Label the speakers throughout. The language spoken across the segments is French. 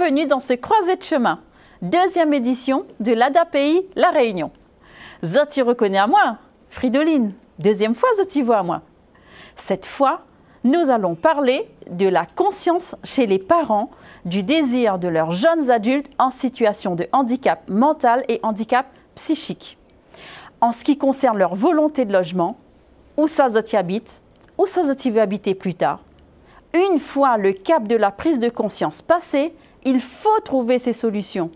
Speaker 1: bienvenue dans ce croisé de chemin, deuxième édition de l'ADAPI La Réunion. Zoti reconnaît à moi, Fridoline, deuxième fois Zoti voit à moi. Cette fois, nous allons parler de la conscience chez les parents du désir de leurs jeunes adultes en situation de handicap mental et handicap psychique. En ce qui concerne leur volonté de logement, où ça Zoti habite, où ça Zoti veut habiter plus tard. Une fois le cap de la prise de conscience passé, il faut trouver ces solutions.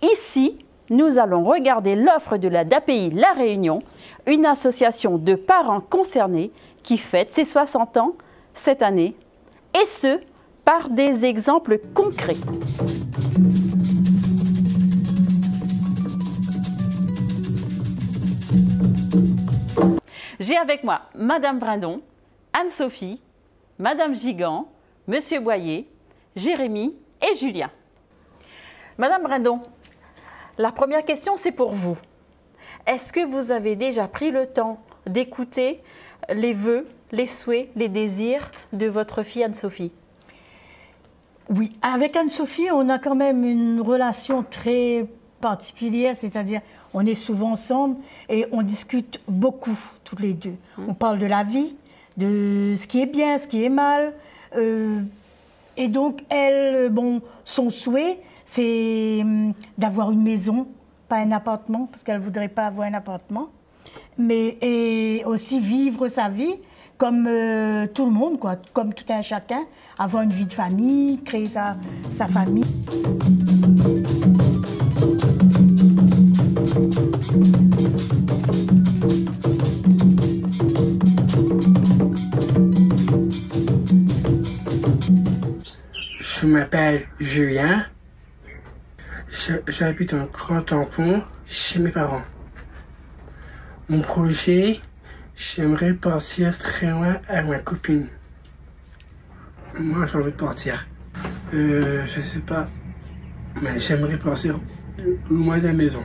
Speaker 1: Ici, nous allons regarder l'offre de la DAPI La Réunion, une association de parents concernés qui fête ses 60 ans cette année, et ce, par des exemples concrets. J'ai avec moi Madame Brindon, Anne-Sophie, Madame Gigant, Monsieur Boyer, Jérémy et Julien. Madame Brindon, la première question c'est pour vous. Est-ce que vous avez déjà pris le temps d'écouter les vœux, les souhaits, les désirs de votre fille Anne-Sophie?
Speaker 2: Oui, avec Anne-Sophie, on a quand même une relation très particulière, c'est-à-dire on est souvent ensemble et on discute beaucoup, toutes les deux. On parle de la vie, de ce qui est bien, ce qui est mal. Et donc, elle, son souhait, c'est d'avoir une maison, pas un appartement, parce qu'elle ne voudrait pas avoir un appartement, mais et aussi vivre sa vie comme tout le monde, quoi, comme tout un chacun, avoir une vie de famille, créer sa famille.
Speaker 3: Je m'appelle Julien, j'habite en Grand Tampon chez mes parents. Mon projet, j'aimerais partir très loin avec ma copine. Moi j'ai envie de partir. Je sais pas, mais j'aimerais partir loin de la maison.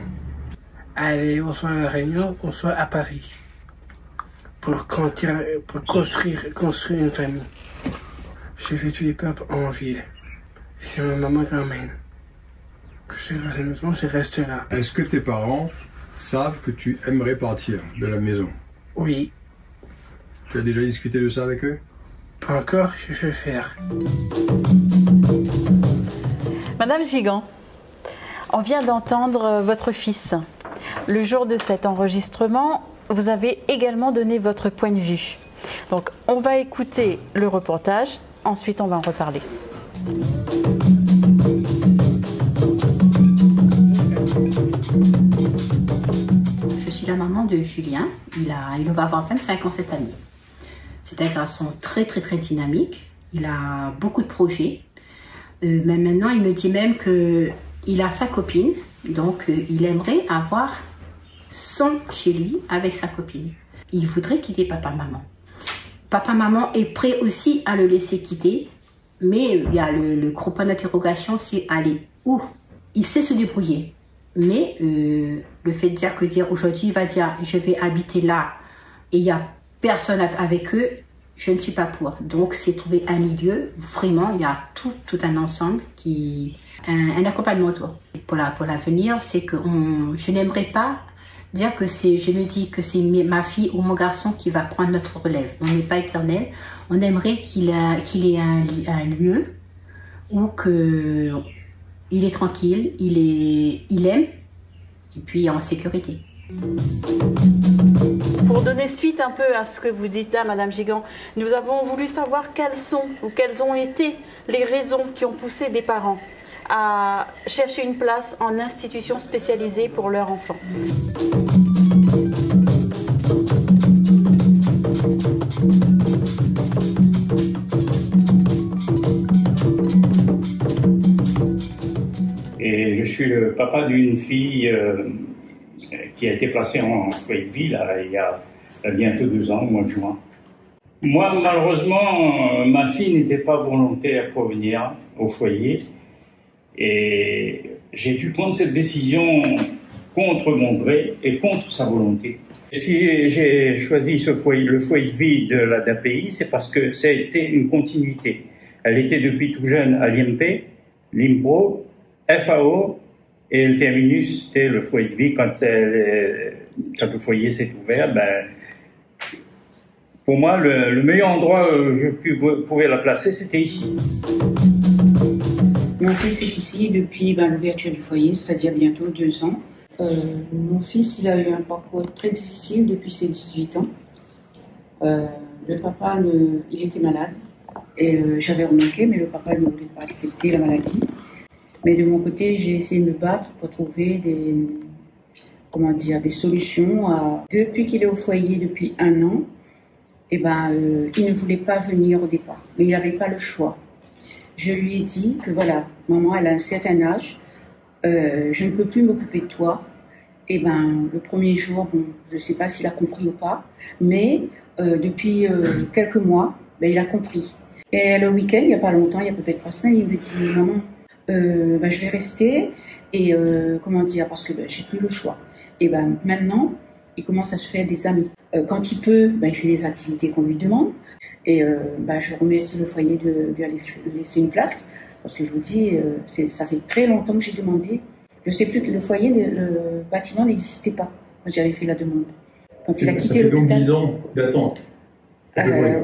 Speaker 3: Aller ou soit à La Réunion ou soit à Paris. Pour construire une famille. J'ai fait tous les peuples en ville. Et c'est ma maman qui m'emmène. Que je reste là.
Speaker 4: Est-ce que tes parents savent que tu aimerais partir de la maison?
Speaker 3: Oui.
Speaker 4: Tu as déjà discuté de ça avec eux?
Speaker 3: Pas encore, je vais faire.
Speaker 1: Madame Gigant, on vient d'entendre votre fils. Le jour de cet enregistrement, vous avez également donné votre point de vue. Donc, on va écouter le reportage, ensuite on va en reparler.
Speaker 5: Je suis la maman de Julien, il va avoir 25 ans cette année. C'est un garçon très dynamique, il a beaucoup de projets. Mais maintenant il me dit même qu'il a sa copine, donc il aimerait avoir son chez lui avec sa copine. Il voudrait quitter papa-maman. Papa-maman est prêt aussi à le laisser quitter, mais il y a le gros point d'interrogation, c'est aller où? Il sait se débrouiller, mais le fait de dire aujourd'hui il va dire je vais habiter là et il n'y a personne avec eux, je ne suis pas pour. Donc c'est trouver un milieu, vraiment il y a tout un ensemble un accompagnement autour. Pour l'avenir, c'est que je n'aimerais pas dire que je me dis que c'est ma fille ou mon garçon qui va prendre notre relève. On n'est pas éternel. On aimerait qu'il ait un lieu où il est tranquille, il aime, et puis en sécurité.
Speaker 1: Pour donner suite un peu à ce que vous dites là, Madame Gigant, nous avons voulu savoir quelles ont été les raisons qui ont poussé des parents à chercher une place en institution spécialisée pour leurs enfants.
Speaker 6: Et je suis le papa d'une fille qui a été placée en foyer de vie il y a bientôt 2 ans, au mois de juin. Moi, malheureusement, ma fille n'était pas volontaire pour venir au foyer. Et j'ai dû prendre cette décision contre mon gré et contre sa volonté. Si j'ai choisi le foyer de vie de la DAPI, c'est parce que ça a été une continuité. Elle était depuis tout jeune à l'IMP l'IMPRO, FAO, et le terminus, c'était le foyer de vie. Quand le foyer s'est ouvert, ben, pour moi, le meilleur endroit où je pouvais la placer, c'était ici.
Speaker 7: Mon fils est ici depuis l'ouverture du foyer, c'est-à-dire bientôt 2 ans. Mon fils, il a eu un parcours très difficile depuis ses 18 ans. Le papa, il était malade et j'avais remarqué, mais le papa ne voulait pas accepter la maladie. Mais de mon côté, j'ai essayé de me battre pour trouver des solutions. Depuis qu'il est au foyer depuis 1 an, il ne voulait pas venir au départ, mais il n'avait pas le choix. Je lui ai dit que voilà, maman, elle a un certain âge, je ne peux plus m'occuper de toi. Et le premier jour, je ne sais pas s'il a compris ou pas, mais depuis quelques mois, il a compris. Et le week-end, il n'y a pas longtemps, il y a peut-être 3 semaines, il me dit, maman, je vais rester et parce que j'ai plus le choix. Et maintenant, il commence à se faire des amis. Quand il peut, il fait les activités qu'on lui demande. Et je remercie le foyer de lui laisser une place, parce que je vous dis, ça fait très longtemps que j'ai demandé. Je ne sais plus que le foyer, le bâtiment n'existait pas quand j'avais fait la demande. Quand il a quitté l'hôpital.
Speaker 4: Ça fait donc 10 ans d'attente.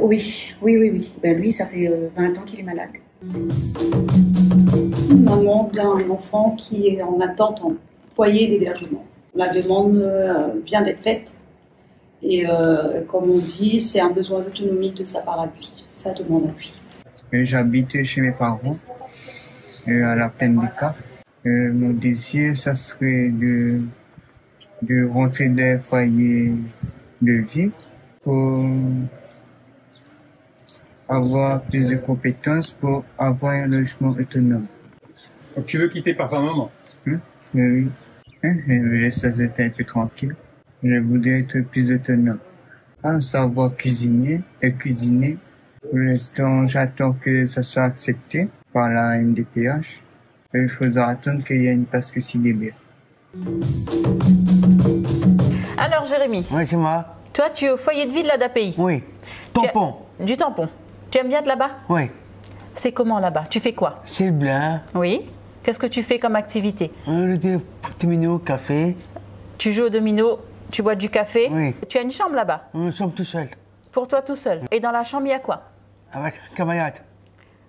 Speaker 7: Oui. Lui, ça fait 20 ans qu'il est malade.
Speaker 8: Maman d'un enfant qui est en attente en foyer d'hébergement. La demande vient d'être faite. Et comme on dit, c'est un besoin d'autonomie de sa part à lui. Ça demande à lui.
Speaker 9: J'habite chez mes parents, à la Plaine des Cas. Mon désir, ça serait de rentrer dans un foyer de vie pour avoir plus de compétences, pour avoir un logement autonome.
Speaker 4: Donc tu veux quitter papa-maman?
Speaker 9: Oui. Je veux laisser ça être un peu tranquille. Je voudrais être plus autonome. Savoir cuisiner et cuisiner. Pour l'instant, j'attends que ça soit accepté par la MDPH. Et il faudra attendre qu'il y ait une place qui s'y libère.
Speaker 1: Alors Jérémy.
Speaker 10: Oui, c'est moi.
Speaker 1: Toi, tu es au foyer de vie de l'ADAPI.
Speaker 10: Oui. Tampon.
Speaker 1: Du tampon. Tu aimes bien être là-bas?
Speaker 10: Oui.
Speaker 1: C'est comment là-bas? Tu fais quoi?
Speaker 10: C'est bien.
Speaker 1: Oui. Qu'est-ce que tu fais comme activité?
Speaker 10: Le domino, café.
Speaker 1: Tu joues au domino, tu bois du café.
Speaker 10: Oui.
Speaker 1: Tu as une chambre là-bas?
Speaker 10: Nous sommes tout seuls.
Speaker 1: Pour toi tout seul. Et dans la chambre, il y a quoi?
Speaker 10: Avec camarades.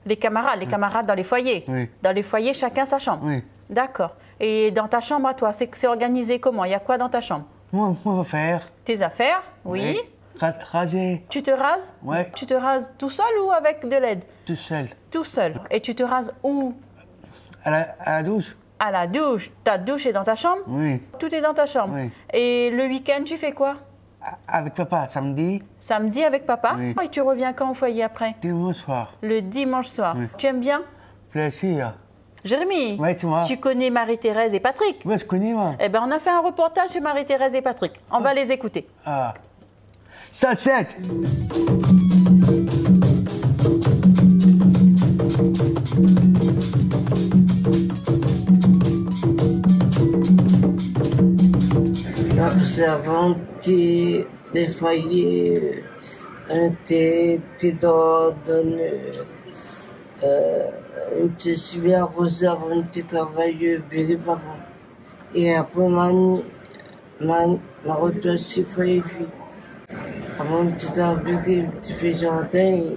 Speaker 1: Les camarades dans les foyers.
Speaker 10: Oui.
Speaker 1: Dans les foyers, chacun sa chambre.
Speaker 10: Oui.
Speaker 1: D'accord. Et dans ta chambre à toi, c'est organisé comment? Il y a quoi dans ta chambre?
Speaker 10: Moi, on va faire.
Speaker 1: Tes affaires? Oui.
Speaker 10: Raser.
Speaker 1: Tu te rases?
Speaker 10: Oui.
Speaker 1: Tu te rases tout seul ou avec de l'aide?
Speaker 10: Tout seul.
Speaker 1: Tout seul. Et tu te rases où?
Speaker 10: À la douche.
Speaker 1: À la douche. Ta douche est dans ta chambre?
Speaker 10: Oui.
Speaker 1: Tout est dans ta chambre?
Speaker 10: Oui.
Speaker 1: Et le week-end, tu fais quoi?
Speaker 10: Avec papa, samedi.
Speaker 1: Samedi avec papa?
Speaker 10: Oui.
Speaker 1: Et tu reviens quand au foyer après?
Speaker 10: Dimanche soir.
Speaker 1: Le dimanche soir.
Speaker 10: Oui.
Speaker 1: Tu aimes bien?
Speaker 10: Plaisir.
Speaker 1: Jérémy,
Speaker 10: Oui, c'est moi.
Speaker 1: tu connais Marie-Thérèse et Patrick?
Speaker 10: Oui, je connais, moi.
Speaker 1: Eh bien, on a fait un reportage chez Marie-Thérèse et Patrick. On va les écouter.
Speaker 10: Ah. Ça, c'est.
Speaker 11: Observant des foyers, t'es donne un petit super reserve, un petit travail bien parent. Et après, ma retour aussi foyer vie. Avant, un petit travail, un petit fait jardin,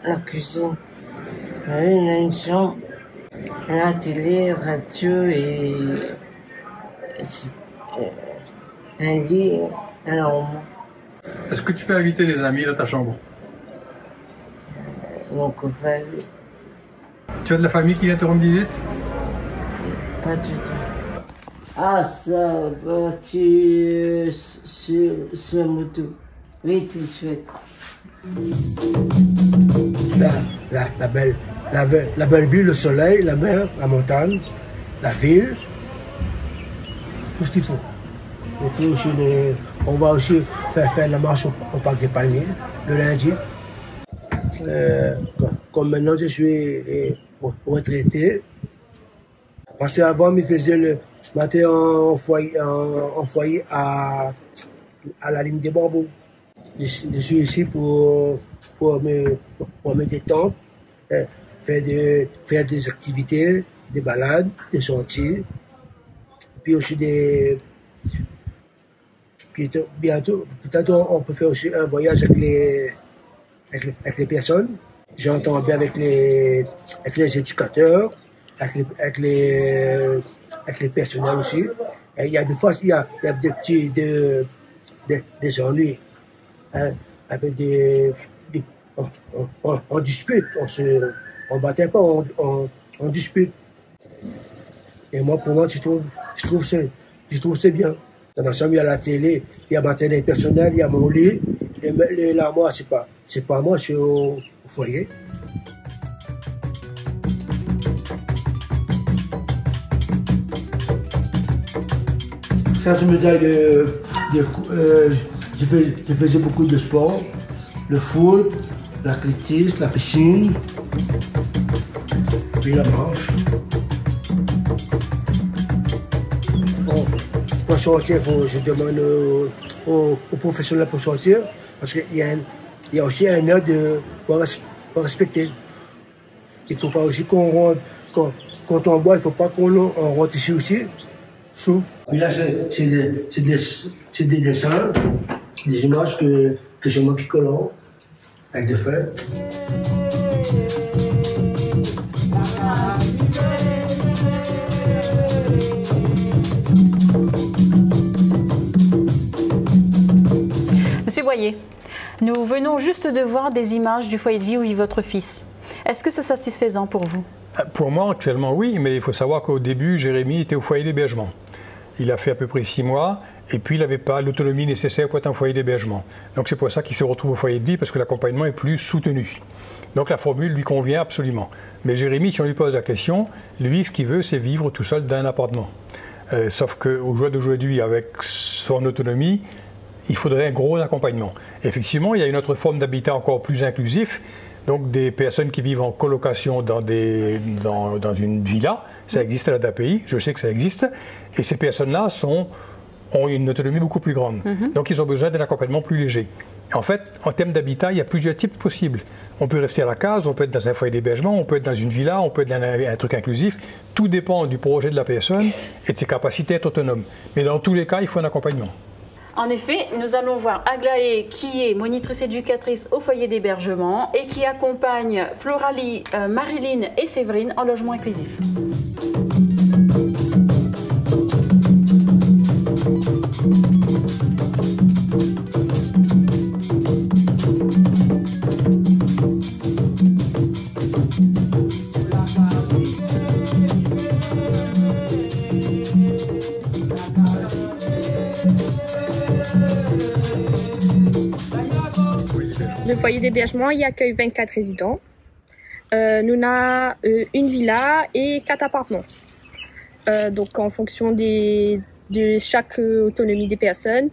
Speaker 11: la cuisine. Une chambre, la télé, radio et un lit, un armoire.
Speaker 4: Est-ce que tu peux inviter des amis dans ta chambre?
Speaker 11: Mon copain,
Speaker 4: Tu as de la famille qui vient te rendre visite?
Speaker 11: pas du tout. Ah, ça, tu sur la moto. Oui, tu souhaites.
Speaker 12: La belle ville, le soleil, la mer, la montagne, la ville, tout ce qu'il faut. Et puis aussi on va aussi faire la marche au parc des Palmiers le lundi. Comme maintenant je suis retraité, parce qu'avant je faisais le matin en foyer à la ligne des Barbos. Je suis ici pour me détendre, faire des activités des balades, des sorties, puis aussi bientôt, peut-être on peut faire aussi un voyage avec les personnes. J'entends bien avec les éducateurs, avec les personnels aussi. Et il y a des fois, il y a des petits des ennuis, hein, avec on dispute, on battait pas, on dispute. Et moi, pour moi, je trouve c'est bien. Dans la chambre, il y a la télé, il y a matériel personnel, il y a mon lit. Et là, moi, c'est pas moi, je suis au foyer. Ça, c'est une médaille je faisais beaucoup de sport, le foot, l'athlétisme, la piscine, puis la marche. Bon, pour sortir, je demande aux professionnels pour sortir, parce qu'il y a aussi un ordre pour respecter. Il ne faut pas aussi qu'on rentre, quand on boit, il ne faut pas qu'on rentre ici aussi, sous. Puis là, c'est des dessins, des images que c'est moi qui colore, avec des feuilles.
Speaker 1: Monsieur Boyer, nous venons juste de voir des images du foyer de vie où vit votre fils. Est-ce que c'est satisfaisant pour vous?
Speaker 4: Pour moi, actuellement, oui, mais il faut savoir qu'au début, Jérémy était au foyer d'hébergement. Il a fait à peu près 6 mois, et puis il n'avait pas l'autonomie nécessaire pour être un foyer d'hébergement. Donc c'est pour ça qu'il se retrouve au foyer de vie, parce que l'accompagnement est plus soutenu. Donc la formule lui convient absolument. Mais Jérémy, si on lui pose la question, lui, ce qu'il veut, c'est vivre tout seul dans un appartement. Sauf qu'au jour d'aujourd'hui, avec son autonomie, il faudrait un gros accompagnement. Effectivement, il y a une autre forme d'habitat encore plus inclusif, donc des personnes qui vivent en colocation dans une villa. Ça existe à l'ADAPI, je sais que ça existe, et ces personnes-là ont une autonomie beaucoup plus grande. Donc ils ont besoin d'un accompagnement plus léger. En fait, en termes d'habitat, il y a plusieurs types possibles. On peut rester à la case, on peut être dans un foyer d'hébergement, on peut être dans une villa, on peut être dans un truc inclusif. Tout dépend du projet de la personne et de ses capacités à être autonome. Mais dans tous les cas, il faut un accompagnement.
Speaker 1: En effet, nous allons voir Aglaé, qui est monitrice éducatrice au foyer d'hébergement et qui accompagne Floralie, Marilyn et Séverine en logement inclusif.
Speaker 13: Le foyer d'hébergement, il accueille 24 résidents. Nous avons une villa et 4 appartements. Donc en fonction de chaque autonomie des personnes,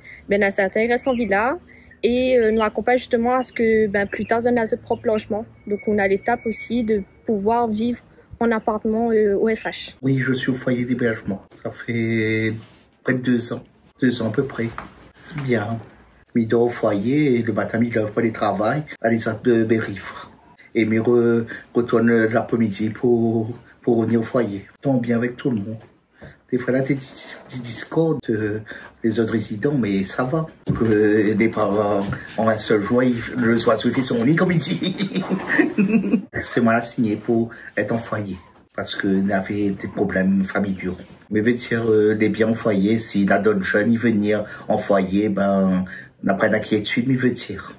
Speaker 13: certains restent en villa et nous accompagnons justement à ce que plus tard on a ce propre logement. Donc on a l'étape aussi de pouvoir vivre en appartement au FH.
Speaker 14: Oui, je suis au foyer d'hébergement. Ça fait près de 2 ans. 2 ans à peu près. C'est bien. Il dort au foyer et le matin, il lève pas les travail à les actes de Bérifre. Et il retourne l'après-midi pour revenir au foyer. Il tombe bien avec tout le monde. Des fois, là, des discordes les autres résidents, mais ça va. Que les parents ont un seul joie, le soir, ils font son lit comme il dit. C'est moi à signer pour être en foyer, parce qu'il avait des problèmes familiaux. Mais veut dire, les biens en foyer, si la donne jeune, il venir en foyer, on n'a pas d'inquiétude, mais veut dire.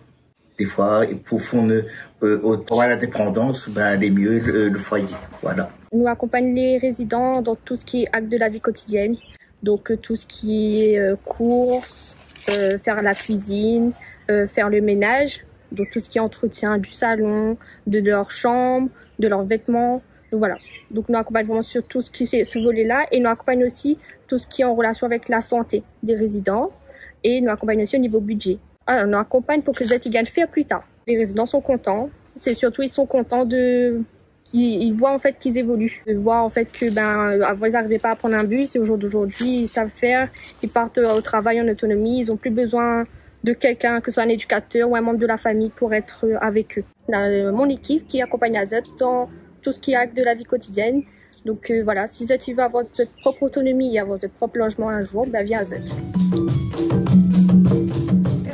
Speaker 14: Des fois, pour la dépendance, les mieux le foyer. Voilà.
Speaker 13: Nous accompagnons les résidents dans tout ce qui est acte de la vie quotidienne. Donc tout ce qui est courses, faire la cuisine, faire le ménage. Donc tout ce qui est entretien du salon, de leur chambre, de leurs vêtements. Donc voilà. Donc nous accompagnons vraiment sur tout ce qui est ce volet-là. Et nous accompagnons aussi tout ce qui est en relation avec la santé des résidents. Et nous accompagnons aussi au niveau budget. Alors, on nous accompagne pour que les étudiants fassent plus tard. Les résidents sont contents. C'est surtout, ils sont contents ils voient en fait qu'ils évoluent. Ils voient en fait que, avant, ils n'arrivaient pas à prendre un bus et au jour d'aujourd'hui, ils savent faire. Ils partent au travail en autonomie. Ils n'ont plus besoin de quelqu'un, que ce soit un éducateur ou un membre de la famille pour être avec eux. On a mon équipe qui accompagne Azet dans tout ce qui est acte de la vie quotidienne. Donc voilà, si tu veux avoir votre propre autonomie et avoir votre propre logement un jour, ben viens à Zut.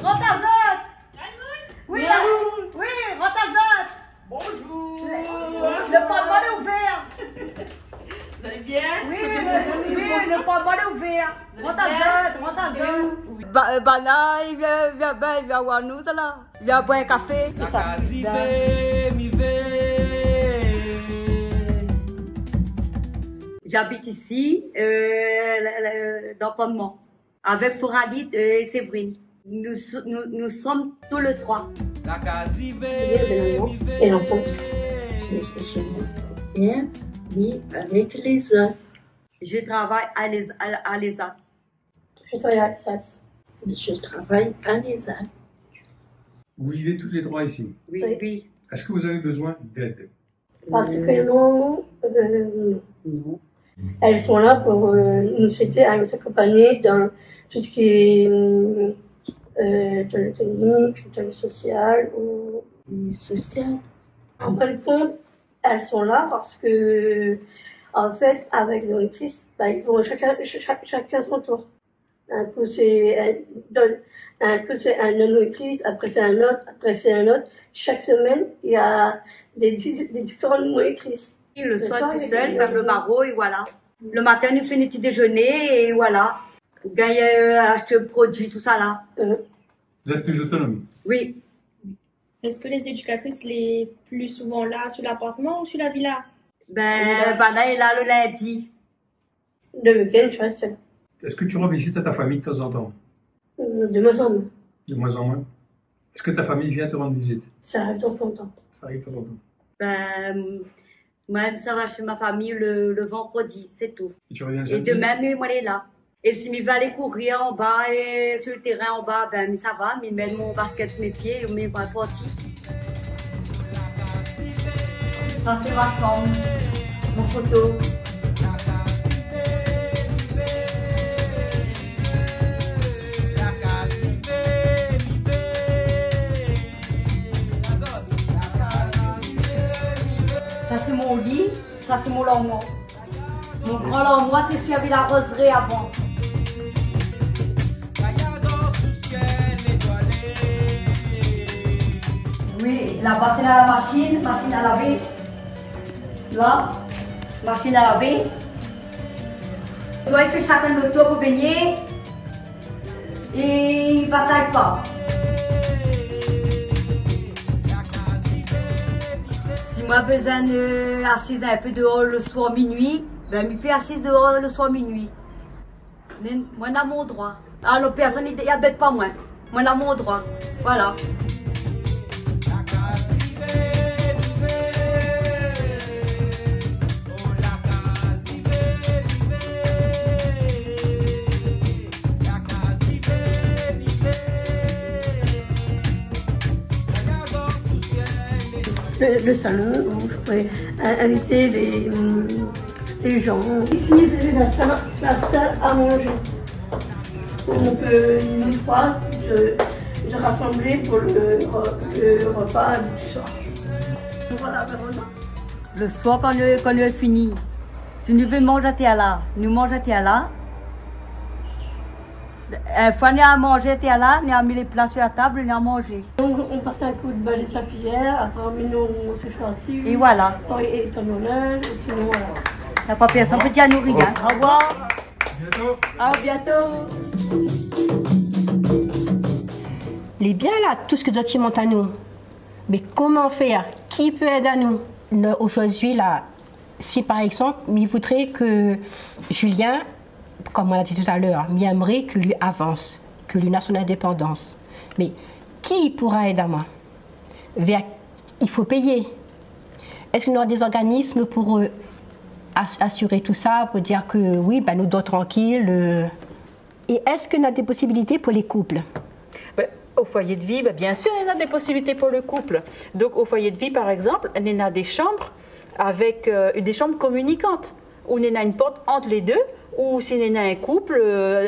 Speaker 15: Rentre à Zut. Oui, oui, rentre à Zut. Bonjour. Le porte-monnaie est ouvert. Vous allez bien? Oui, le porte-monnaie est ouvert. Rentre à Zut. Bana, il vient voir nous, ça là. Il vient boire un café. C'est ça. J'habite ici, dans Pondemont, avec Fouralide et Séverine. Nous sommes tous les trois.
Speaker 16: Et l'enfant, bien, oui, avec les autres.
Speaker 15: Je travaille à l'ESA.
Speaker 16: Je travaille à l'Alsace. Je travaille à l'ESA.
Speaker 4: Vous vivez toutes les trois ici?
Speaker 15: Oui, oui.
Speaker 4: Est-ce que vous avez besoin d'aide?
Speaker 16: Particulièrement, non. Elles sont là pour nous aider à nous accompagner dans tout ce qui est dans le technique, dans le social ou social. En fin de compte, elles sont là parce que, en fait, avec les monitrices, ils vont chacun son tour. Un coup c'est une monitrice, après c'est un autre, après c'est un autre. Chaque semaine, il y a des différentes monitrices.
Speaker 15: Le soir, tout seul, faire le barreau et voilà. Le matin, nous faisons un petit déjeuner et voilà. Gagner, acheter des produits, tout ça là.
Speaker 4: Vous êtes plus autonome?
Speaker 15: Oui.
Speaker 13: Est-ce que les éducatrices les plus souvent là sur l'appartement ou sur la villa?
Speaker 15: Bana est là le lundi.
Speaker 16: Le week-end, je reste là.
Speaker 4: Est-ce que tu rends visite à ta famille de temps en temps?
Speaker 16: De moins en moins.
Speaker 4: De moins en moins? Est-ce que ta famille vient te rendre visite?
Speaker 16: Ça arrive de temps en temps.
Speaker 4: Ça arrive de temps en temps.
Speaker 15: Moi-même, ça va chez ma famille le vendredi, c'est tout.
Speaker 4: Et tu reviens le
Speaker 15: samedi? Et demain, moi, elle est là. Et si je vais aller courir en bas, et sur le terrain en bas, mais ça va, je mets mon basket sur mes pieds et je mets ma partie. Ça, c'est ma chambre, mon photo. Ça, c'est mon lit, ça, c'est mon l'armoire. Mon grand l'armoire, t'es sûr, avec la roseraie avant. Oui, là-bas, c'est la machine à laver. Là, machine à laver. Toi, il fait chacun le tour pour baigner. Et il ne bataille pas. Si moi, besoin d'assises un peu dehors le soir minuit, je peux assise dehors le soir minuit. Moi, j'ai mon droit. Alors, personne n'habite pas moi. Moi, j'ai mon droit. Voilà.
Speaker 16: Le salon où je pourrais inviter les gens. Ici, la salle à manger. On peut une fois se rassembler pour le repas du soir. Voilà,
Speaker 15: le soir, quand on est fini, si nous voulons manger à là, nous mangeons à là. Une fois qu'on a mangé à là, on a mis les plats sur la table et on a mangé.
Speaker 16: On passe un coup de balai sa cuillère, après on met nos séchoirs.
Speaker 15: Et voilà.
Speaker 16: Et ton linge, et sinon voilà.
Speaker 15: La pas personne peut dire nourrir. Hein. Au revoir.
Speaker 4: Bientôt.
Speaker 15: À bientôt.
Speaker 17: Les biens là, tout ce que doit monter à nous. Mais comment faire? Qui peut aider à nous? Aujourd'hui là, si par exemple, il voudrait que Julien, comme on l'a dit tout à l'heure, il aimerait que lui avance, que lui ait son indépendance. Mais qui pourra aider à moi? Il faut payer. Est-ce qu'il y aura des organismes pour assurer tout ça, pour dire que oui, ben, nous dormons tranquilles? Et est-ce qu'il y a des possibilités pour les couples?
Speaker 1: Au foyer de vie, bien sûr, il y a des possibilités pour le couple. Donc au foyer de vie, par exemple, il y a des chambres avec des chambres communicantes, où il y a une porte entre les deux, ou si on a un couple,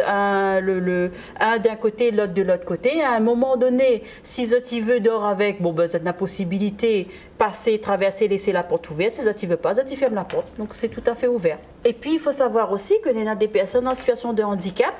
Speaker 1: un d'un côté, l'autre de l'autre côté, à un moment donné, si tu veux dort avec, bon ben, ça a la possibilité passer, traverser, laisser la porte ouverte. Si tu ne veux pas, tu fermes la porte. Donc c'est tout à fait ouvert. Et puis il faut savoir aussi que nous avons des personnes en situation de handicap,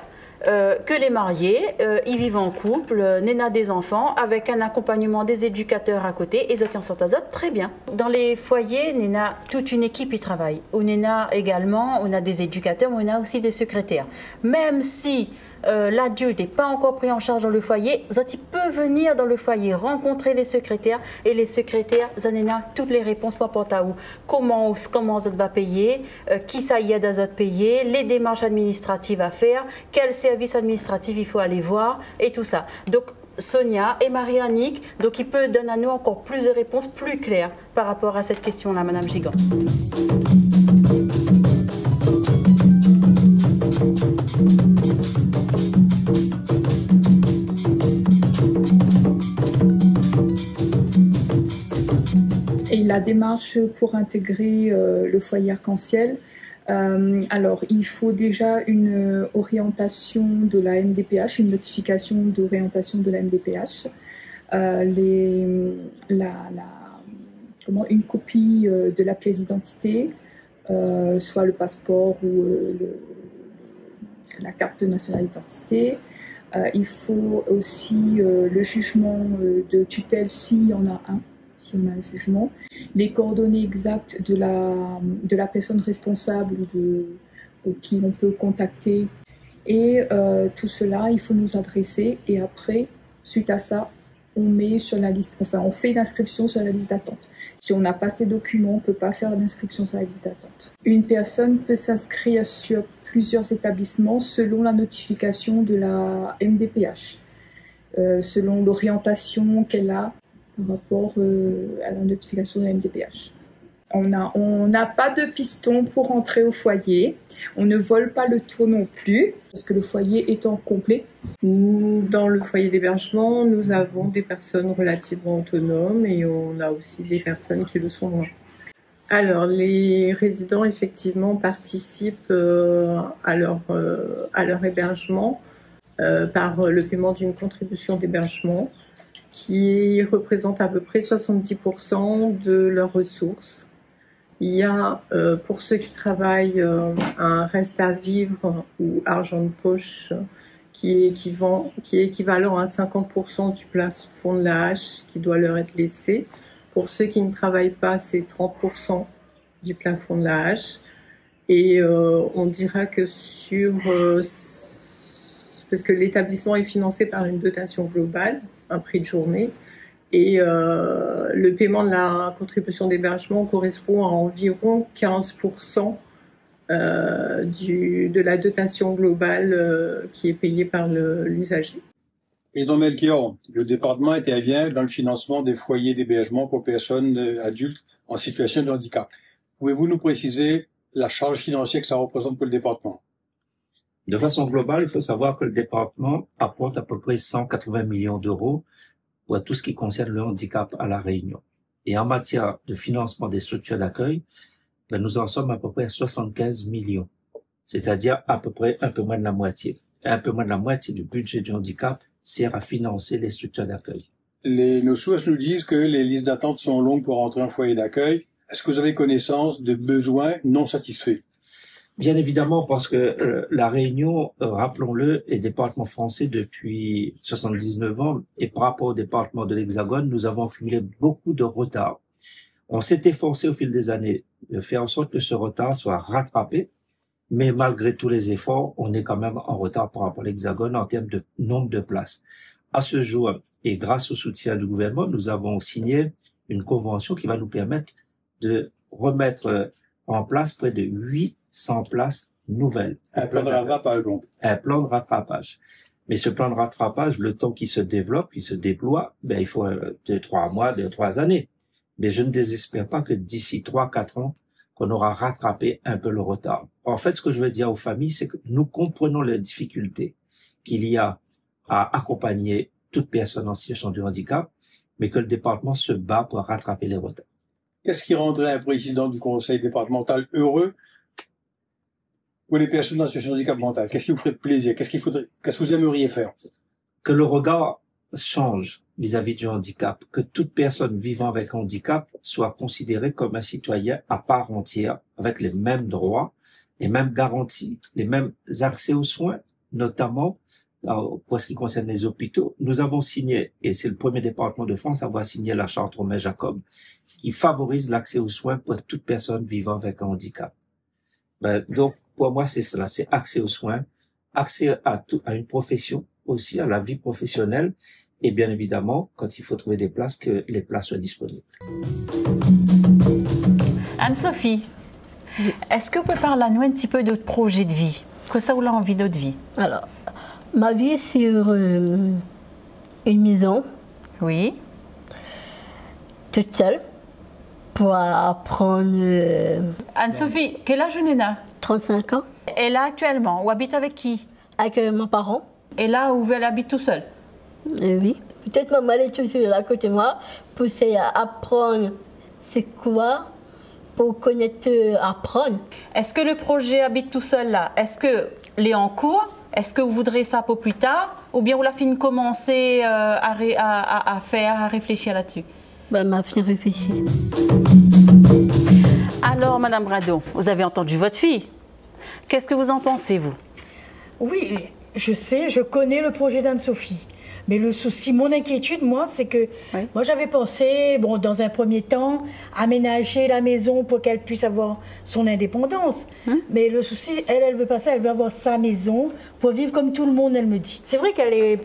Speaker 1: que les mariés, ils vivent en couple, nous avons des enfants avec un accompagnement des éducateurs à côté et ils en sont très bien. Dans les foyers, nous avons toute une équipe qui travaille. On a également, on a des éducateurs, mais on a aussi des secrétaires. Même si l'adulte n'est pas encore pris en charge dans le foyer, il peut venir dans le foyer, rencontrer les secrétaires et les secrétaires, ils ont toutes les réponses par rapport à où. Comment ça va payer, qui ça y est dans payer, les démarches administratives à faire, quel service administratif il faut aller voir et tout ça. Donc Sonia et Marie-Annick, donc ils peuvent donner à nous encore plus de réponses plus claires par rapport à cette question-là, Madame Gigant.
Speaker 18: Et la démarche pour intégrer le foyer arc-en-ciel, alors il faut déjà une orientation de la MDPH, une notification d'orientation de la MDPH, une copie de la pièce d'identité, soit le passeport ou la carte de nationalité d'identité. Il faut aussi le jugement de tutelle s'il y en a un. Si on a un jugement, les coordonnées exactes de la personne responsable qui on peut contacter et tout cela, il faut nous adresser et après, suite à ça, on met sur la liste, enfin on fait l'inscription sur la liste d'attente. Si on n'a pas ces documents, on ne peut pas faire l'inscription sur la liste d'attente. Une personne peut s'inscrire sur plusieurs établissements selon la notification de la MDPH, selon l'orientation qu'elle a par rapport à la notification de la MDPH. On n'a pas de piston pour entrer au foyer. On ne vole pas le tour non plus, parce que le foyer étant complet.
Speaker 19: Dans le foyer d'hébergement, nous avons des personnes relativement autonomes et on a aussi des personnes qui le sont moins. Alors, les résidents, effectivement, participent à leur hébergement par le paiement d'une contribution d'hébergement qui représente à peu près 70% de leurs ressources. Il y a, pour ceux qui travaillent, un reste à vivre ou argent de poche qui est équivalent à 50% du plafond de la hache qui doit leur être laissé. Pour ceux qui ne travaillent pas, c'est 30% du plafond de la hache. Et on dira que parce que l'établissement est financé par une dotation globale, un prix de journée, et le paiement de la contribution d'hébergement correspond à environ 15% de la dotation globale qui est payée par l'usager.
Speaker 4: Président Melchior, le département intervient dans le financement des foyers d'hébergement pour personnes adultes en situation de handicap. Pouvez-vous nous préciser la charge financière que ça représente pour le département?
Speaker 20: De façon globale, il faut savoir que le département apporte à peu près 180 millions d'euros pour tout ce qui concerne le handicap à La Réunion. Et en matière de financement des structures d'accueil, nous en sommes à peu près à 75 millions, c'est-à-dire à peu près un peu moins de la moitié. Et un peu moins de la moitié du budget du handicap sert à financer les structures d'accueil.
Speaker 4: Nos sources nous disent que les listes d'attente sont longues pour entrer en foyer d'accueil. Est-ce que vous avez connaissance de besoins non satisfaits?
Speaker 20: Bien évidemment, parce que La Réunion, rappelons-le, est département français depuis 79 ans, et par rapport au département de l'Hexagone, nous avons accumulé beaucoup de retard. On s'est efforcé au fil des années de faire en sorte que ce retard soit rattrapé, mais malgré tous les efforts, on est quand même en retard par rapport à l'Hexagone en termes de nombre de places. À ce jour, et grâce au soutien du gouvernement, nous avons signé une convention qui va nous permettre de remettre en place près de 800 places nouvelles.
Speaker 4: Un plan de rattrapage, donc.
Speaker 20: Un plan de rattrapage. Mais ce plan de rattrapage, le temps qu'il se développe, il se déploie, il faut 2-3 mois, 2-3 années. Mais je ne désespère pas que d'ici 3-4 ans, qu'on aura rattrapé un peu le retard. En fait, ce que je veux dire aux familles, c'est que nous comprenons les difficultés qu'il y a à accompagner toute personne en situation de handicap, mais que le département se bat pour rattraper les retards.
Speaker 4: Qu'est-ce qui rendrait un président du conseil départemental heureux? pour les personnes en situation de handicap mental? Qu'est-ce qui vous ferait plaisir? Qu'est-ce que vous aimeriez faire?
Speaker 20: Que le regard change vis-à-vis du handicap, que toute personne vivant avec handicap soit considérée comme un citoyen à part entière, avec les mêmes droits, les mêmes garanties, les mêmes accès aux soins, notamment pour ce qui concerne les hôpitaux. Nous avons signé, et c'est le premier département de France à avoir signé la charte Romain-Jacob, qui favorise l'accès aux soins pour toute personne vivant avec un handicap. Donc, pour moi, c'est cela, c'est accès aux soins, accès à une profession, aussi à la vie professionnelle, et bien évidemment, quand il faut trouver des places, que les places soient disponibles.
Speaker 1: Anne-Sophie, est-ce que vous pouvez parler à nous un petit peu de votre projet de vie? Que ça vous a envie d'autre vie?
Speaker 16: Alors, ma vie c'est une maison.
Speaker 1: Oui.
Speaker 16: Toute seule. Pour apprendre...
Speaker 1: Anne-Sophie, quel âge vous avez?
Speaker 16: 35 ans.
Speaker 1: Et là, actuellement, vous habitez avec qui?
Speaker 16: Avec mes parents.
Speaker 1: Et là, où elle habite tout seul?
Speaker 16: Oui. Peut-être maman elle est toujours à côté de moi pour essayer d'apprendre c'est quoi, pour connaître, apprendre.
Speaker 1: Est-ce que le projet habite tout seul là, est-ce qu'il est en cours? Est-ce que vous voudrez ça pour plus tard? Ou bien vous la fini de commencer à réfléchir là-dessus?
Speaker 16: Ma fille réfléchit.
Speaker 1: Alors, Madame Brado, vous avez entendu votre fille. Qu'est-ce que vous en pensez, vous?
Speaker 2: Oui, je sais, je connais le projet d'Anne-Sophie. Mais le souci, mon inquiétude, moi, c'est que moi, j'avais pensé, bon, dans un premier temps, aménager la maison pour qu'elle puisse avoir son indépendance. Mais le souci, elle veut pas ça, elle veut avoir sa maison pour vivre comme tout le monde, elle me dit. C'est vrai qu'elle est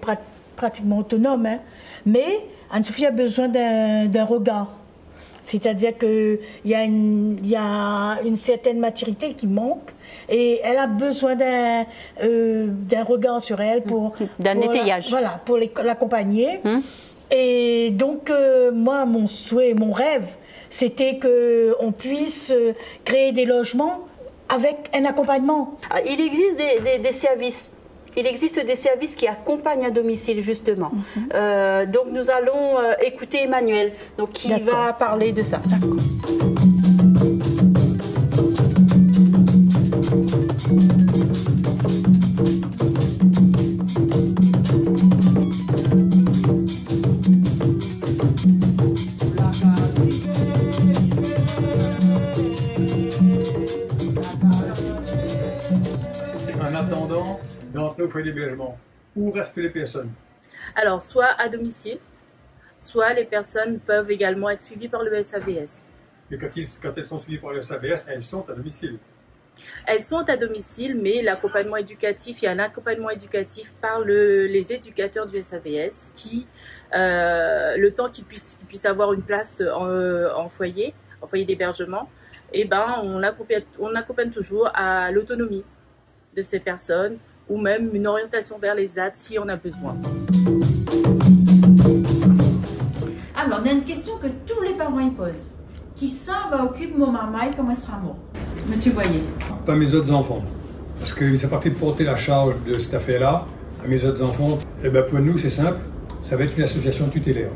Speaker 2: pratiquement autonome, hein, mais Anne-Sophie a besoin d'un regard. C'est-à-dire qu'il y a une certaine maturité qui manque et elle a besoin d'un regard sur elle pour...
Speaker 1: D'un étayage.
Speaker 2: Voilà, pour l'accompagner. Et donc, moi, mon souhait, mon rêve, c'était qu'on puisse créer des logements avec un accompagnement.
Speaker 1: Il existe des services. Il existe des services qui accompagnent à domicile, justement. Donc, nous allons écouter Emmanuel, donc, qui va parler de ça.
Speaker 4: En attendant d'entrer au foyer d'hébergement, où restent les personnes?
Speaker 21: Alors, soit à domicile, soit les personnes peuvent également être suivies par le SAVS.
Speaker 4: Et quand elles sont suivies par le SAVS, elles sont à domicile?
Speaker 21: Elles sont à domicile, mais l'accompagnement éducatif, il y a un accompagnement éducatif par les éducateurs du SAVS qui, le temps qu'ils puissent avoir une place en foyer d'hébergement, eh ben, on accompagne toujours à l'autonomie de ces personnes, ou même une orientation vers les ZAD si on a besoin.
Speaker 1: Alors, on a une question que tous les parents y posent. Qui ça va occuper mon maman et comment elle sera mort? Monsieur Boyer.
Speaker 4: Pas mes autres enfants. Parce qu'il ne s'est pas fait porter la charge de cette affaire-là à mes autres enfants. Et bien pour nous, c'est simple, ça va être une association tutélaire.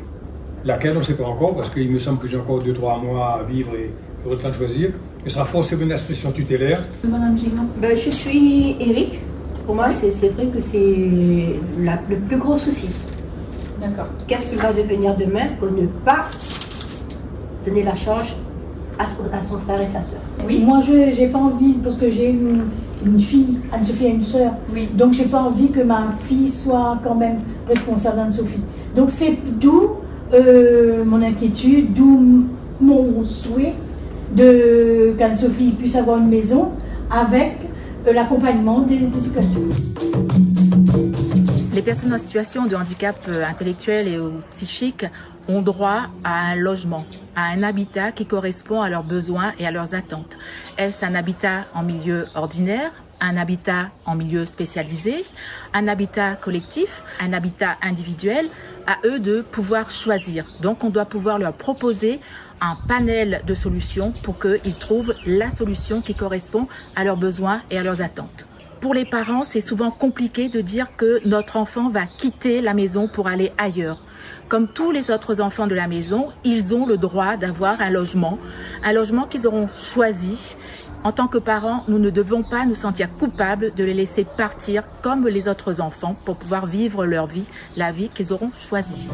Speaker 4: Laquelle, on ne sait pas encore, parce qu'il me semble que j'ai encore 2-3 mois à vivre et j'aurai le temps de choisir. Mais ce sera forcément une association tutélaire.
Speaker 1: Madame Gignon.
Speaker 17: Je suis Eric. Pour moi, c'est vrai que c'est le plus gros souci.
Speaker 1: D'accord.
Speaker 17: Qu'est-ce qu'il va devenir demain pour ne pas donner la charge à son frère et sa soeur?
Speaker 2: Oui, moi je n'ai pas envie, parce que j'ai une fille, Anne-Sophie a une soeur, donc j'ai pas envie que ma fille soit quand même responsable d'Anne-Sophie. Donc c'est d'où mon inquiétude, d'où mon souhait qu'Anne-Sophie puisse avoir une maison avec l'accompagnement des éducateurs.
Speaker 21: Les personnes en situation de handicap intellectuel et ou psychique ont droit à un logement, à un habitat qui correspond à leurs besoins et à leurs attentes. Est-ce un habitat en milieu ordinaire, un habitat en milieu spécialisé, un habitat collectif, un habitat individuel? À eux de pouvoir choisir. Donc on doit pouvoir leur proposer un panel de solutions pour qu'ils trouvent la solution qui correspond à leurs besoins et à leurs attentes. Pour les parents, c'est souvent compliqué de dire que notre enfant va quitter la maison pour aller ailleurs. Comme tous les autres enfants de la maison, ils ont le droit d'avoir un logement qu'ils auront choisi En tant que parents, nous ne devons pas nous sentir coupables de les laisser partir comme les autres enfants pour pouvoir vivre leur vie, la vie qu'ils auront choisie.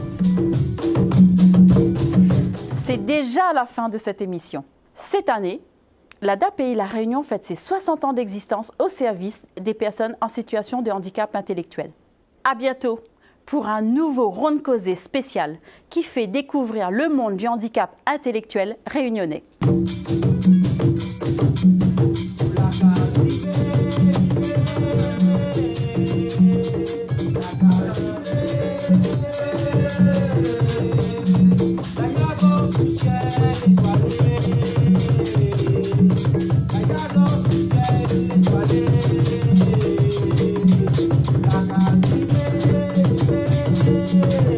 Speaker 1: C'est déjà la fin de cette émission. Cette année, l'ADAPI La Réunion fête ses 60 ans d'existence au service des personnes en situation de handicap intellectuel. À bientôt pour un nouveau Ronde Causée spécial qui fait découvrir le monde du handicap intellectuel réunionnais.
Speaker 3: Yeah.